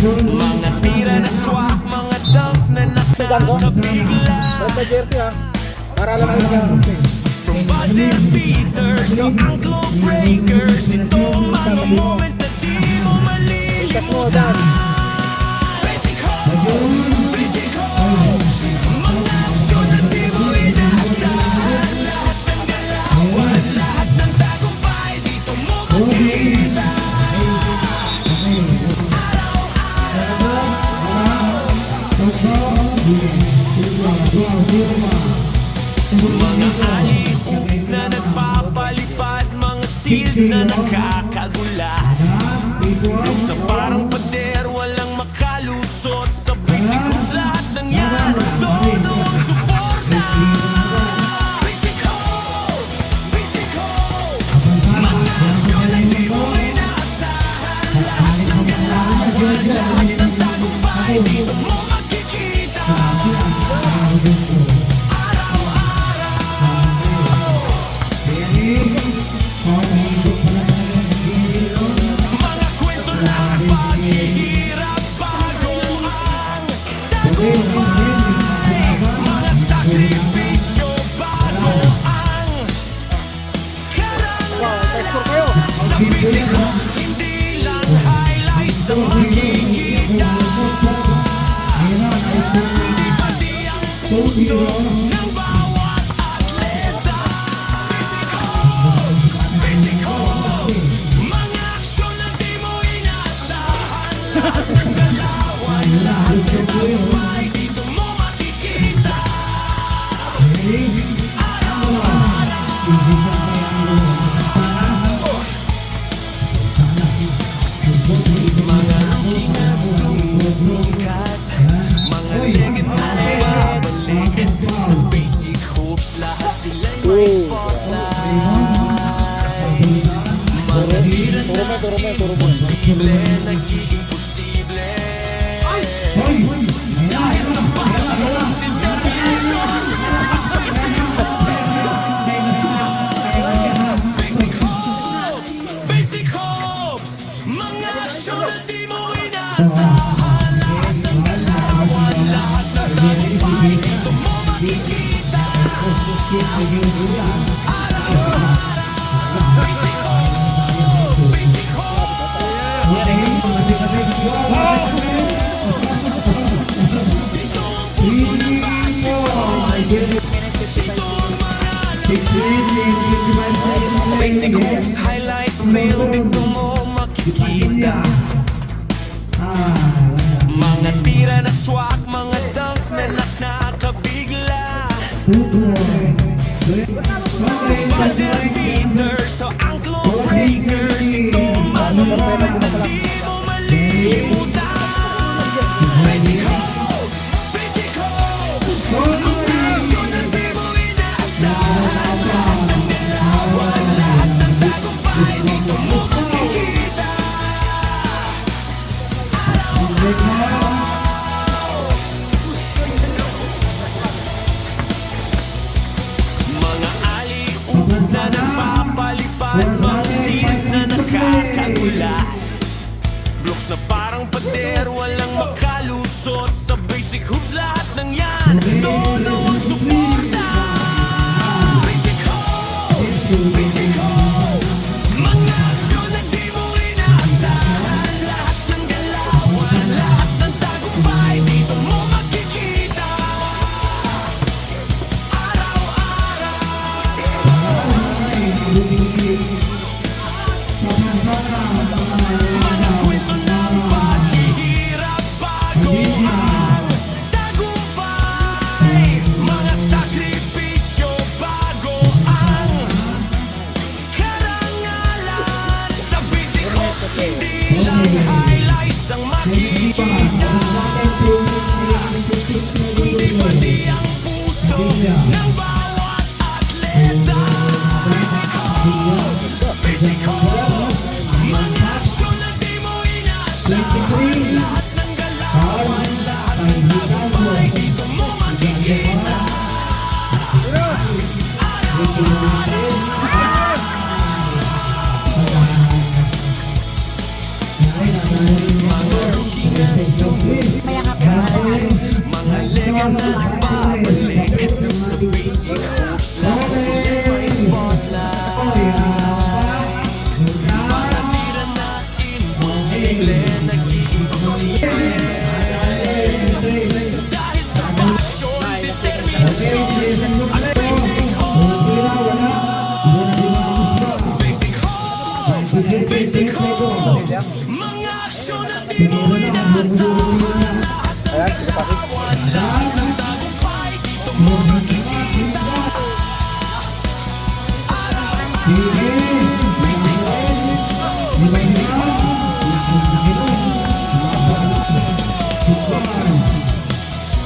Mga tira na swak, mga dunk na nakakabigla. Sa jersey ha. Para lang ang mga From buzzer beaters to ankle breakers, ito ang mga moment na di mo malilimutan. Basic hopes, basic hopes, mga aksyon na di mo inaasahan. Lahat ng galawan, lahat ng tagumpay, dito mo makikita. Mga alley-oops na nagpapalipad, mga steals na nakakagulat. Moves na parang pader, walang makalusot. Sa basic hoops lahat ng yan, todo ang suporta. Basic hoops, basic hoops, mga aksyon na di mo inaasahan. Lahat ng galawan, lahat ng tagumpay, dito mo makikita. Mga kwento ng paghihirap bago ang tagumpay. Mga sakripisyo bago ang karangalan. Sa basic hoops, hindi lang highlights ang makikita, kundi pati ang puso ng bawat atleta. Basic hopes, basic hopes, mga aksyon na di mo inaasahan. Lahat ng galawan, lahat ng tagumpay, dito mo makikita. Mga rookie na sumisikat, mga legend na nagbabalik. Sa basic hopes, lahat sila'y may spotlight. Mga tira na imposible, nagiging posible. Dahil sa passion, determination, basic hopes, basic hopes, mga aksyon na di mo inaasahan. Lahat ng galawan, lahat ng tagumpay, dito mo makikita. Araw-araw, basic hopes, basic hopes. Dito ang puso ng basketball, dito ang mga basic hopes, highlights reel, dito mo makikita. Mga tira na swak, mga dunk na nakakabigla. Buzzer beaters to ankle breakers, ito ang mga moment na di mo malilimutan. Basic hopes, basic hopes, mga aksyon na di mo inaasahan. Lahat ng galawan, lahat ng tagumpay, dito mo makikita. sumusikat. Mga legenda nagbabalik sa basic hopes, lahat sila'y may spotlight. Mga tira na imposible, nagiging posible. Dahil sa passion, determinasyon, at basic basic hopes, mga aksyon na di mo inaasahan. Lahat ng tagumpay, dito mo makikita. Basic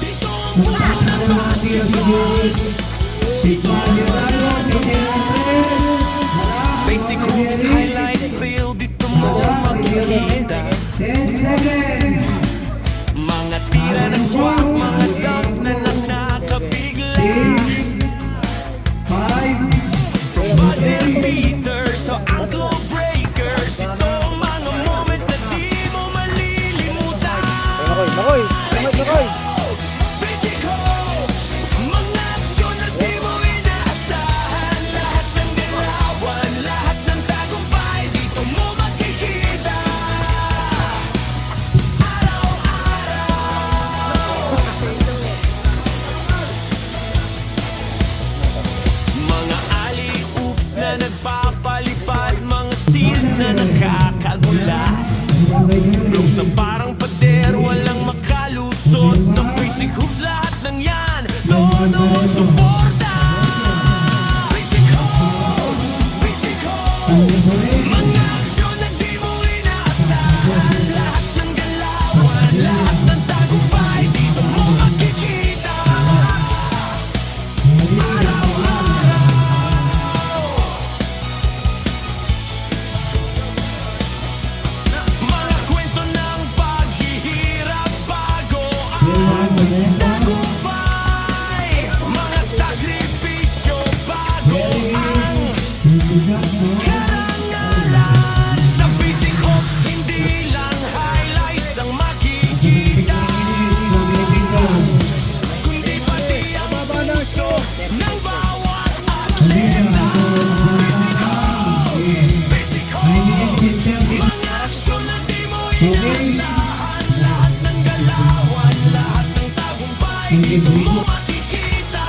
dito ang puso ng basketball. Basic hoops, highlights, reel, dito mo makikita. Mga tira ng swak, mga dunk na nakakabigla. From buzzer beaters to ankle breakers, ito ang mga moment na di mo malilimutan. Basic hopes, mga aksyon na di mo inaasahan. Lahat ng dilawan, lahat ng tagumpay, dito mo makikita. Mga alley-oops na nagpapalipad, mga steals na nakakagulat. Blocks na parang pader, walang makalusot. Sa basic hoops, lahat ng yan, todo suporta. Basic hoops, mga aksyon na di mo inaasahan. Lahat ng galawan, lahat ng tagumpay, dito mo makikita. Mga kwento ng paghihirap bago ang tagumpay. Mga sakripisyo bago ang karangalan. Sa basic hopes, hindi lang highlights ang makikita, kundi pati ang puso ng bawat atleta. Basic hopes, mga aksyon na di mo inaasahan. Lahat ng galawan, lahat ng tagumpay, dito mo makikita.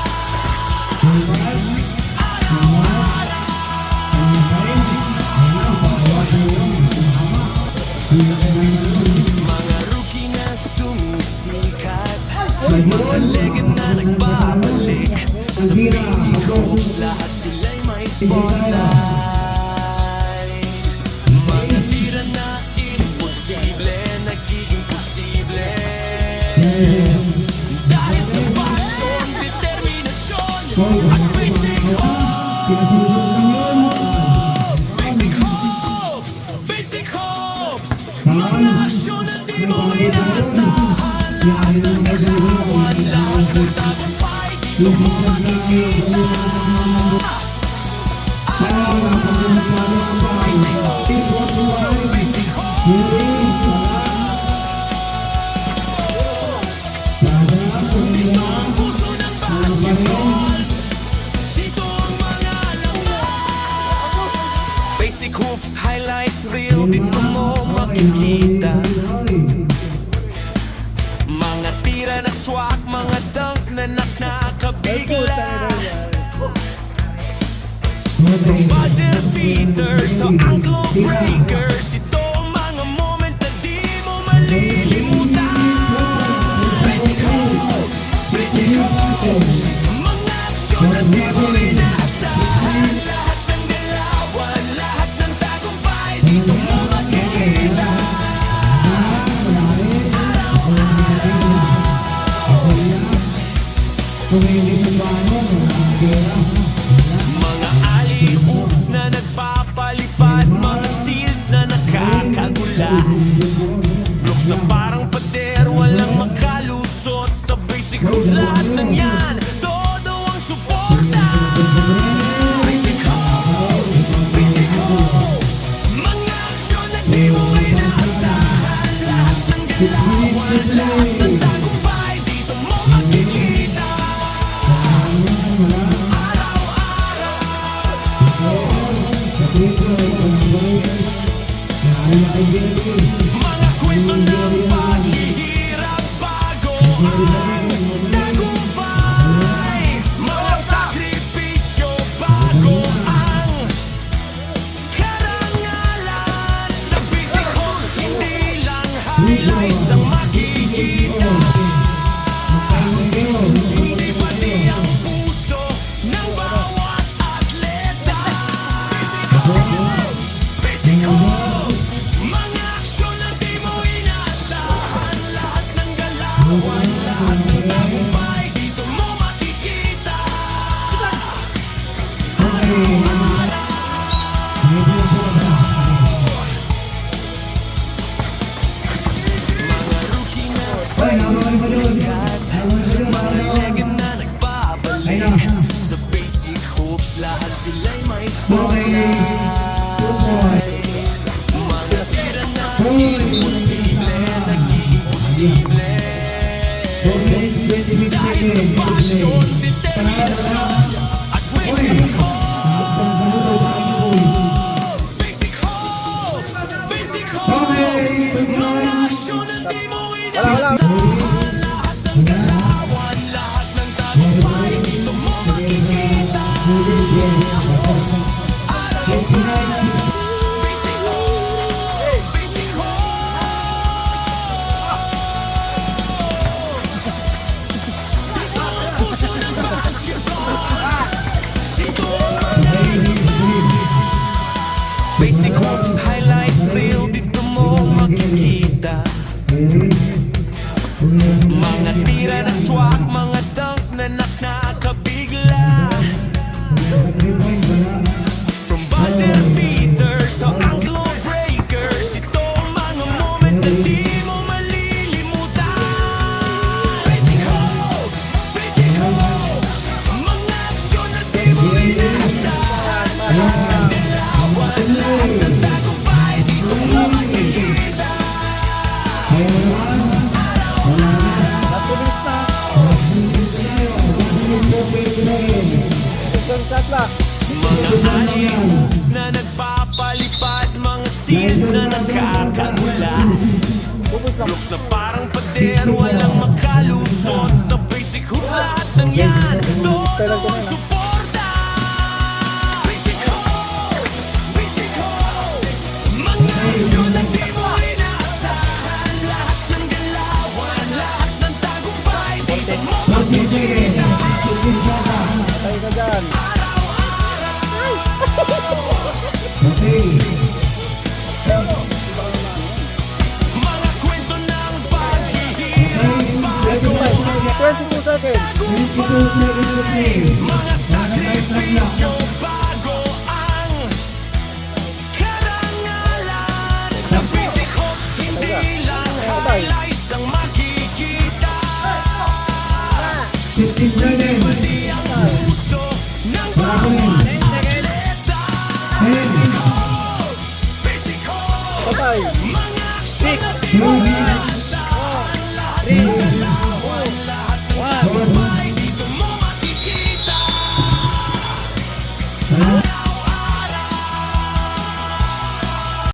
Mga rookie na sumisikat, mga legend na nagbabalik sa basic hopes, lahat sila'y may spotlight. Mga tira na imposible, nagiging posible. Dahil sa passion, determinasyon, at basic hopes, mga aksyon na di mo inaasahan. Lahat ng galawan, lahat ng tagumpay, dito mo makikita. Basic dito ang puso ng basketball, dito ang mga laman. Basic hoops, highlights, reel, dito mo makikita. Mga tira na swak, mga dunk na nakakabigla. From buzzer beaters to ankle breakers, ito ang mga moment na di mo malilimutan. Basic hopes, mga aksyon na di mo inaasahan. Lahat ng dilawan, lahat ng tagumpay, dito mo makikita. Mga alley-oops na nagpapalipad, mga steals na nakakagulat. Blocks na parang pader, walang makalusot. Sa basic hoops, lahat ng yan, todo ang suporta. Basic hopes, mga aksyon na di mo inaasahan. Lahat ng galawan, Lahat ng tagumpay dito mo makikita. Mga kwento ng paghihirap bago ang tagumpay. Mga sakripisyo bago ang karangalan. Sa Basic Homes, hindi lang highlights ang makikita, kundi pati ang puso ng bawat atleta. Basic Homes, Basic Homes, mga aksyon na di mo inaasahan. Lahat ng galawan, lahat ng tagumpay dito mo makikita. Mga rookie na sikat, mga legend na nagbabalik. Sa Basic Hopes, lahat sila'y may spotlight. Mga tira na imposible, nagiging posible. Dahil sa passion, determinasyon, at Basic Hopes. Basic Hopes, Basic Hopes, mga aksyon na di mo inaasahan. Lahat ng galawan, lahat ng tagumpay dito mo makikita. Araw-araw, Basic Hopes, Basic Hopes. Dito ang puso ng basketball, dito Basic Hopes highlights reel, dito mo makikita. Mga tira na swak, mga dunk na nakakabigla. From buzzer beaters to ankle breakers, ito ang mga moment na di mo malilimutan. Basic Hopes, Basic Hopes, mga aksyon na di mo inaasahan. Lahat ng dilawan, lahat ng tagumpay dito mo makikita. Mga alley-oops na nagpapalipad, mga steals na nagkakagulat. Looks na parang pader, walang makalusot. Sa Basic Hoops, lahat ng yan, todo suporta. Basic Hoops, Basic Hoops, mga aksyon na di mo inaasahan. Lahat ng galawan, lahat ng tagumpay dito mo makikita. Tayo ka dyan. Mga kwento ng paghihirap bago ang 22 seconds. tagumpay. Mga sakripisyo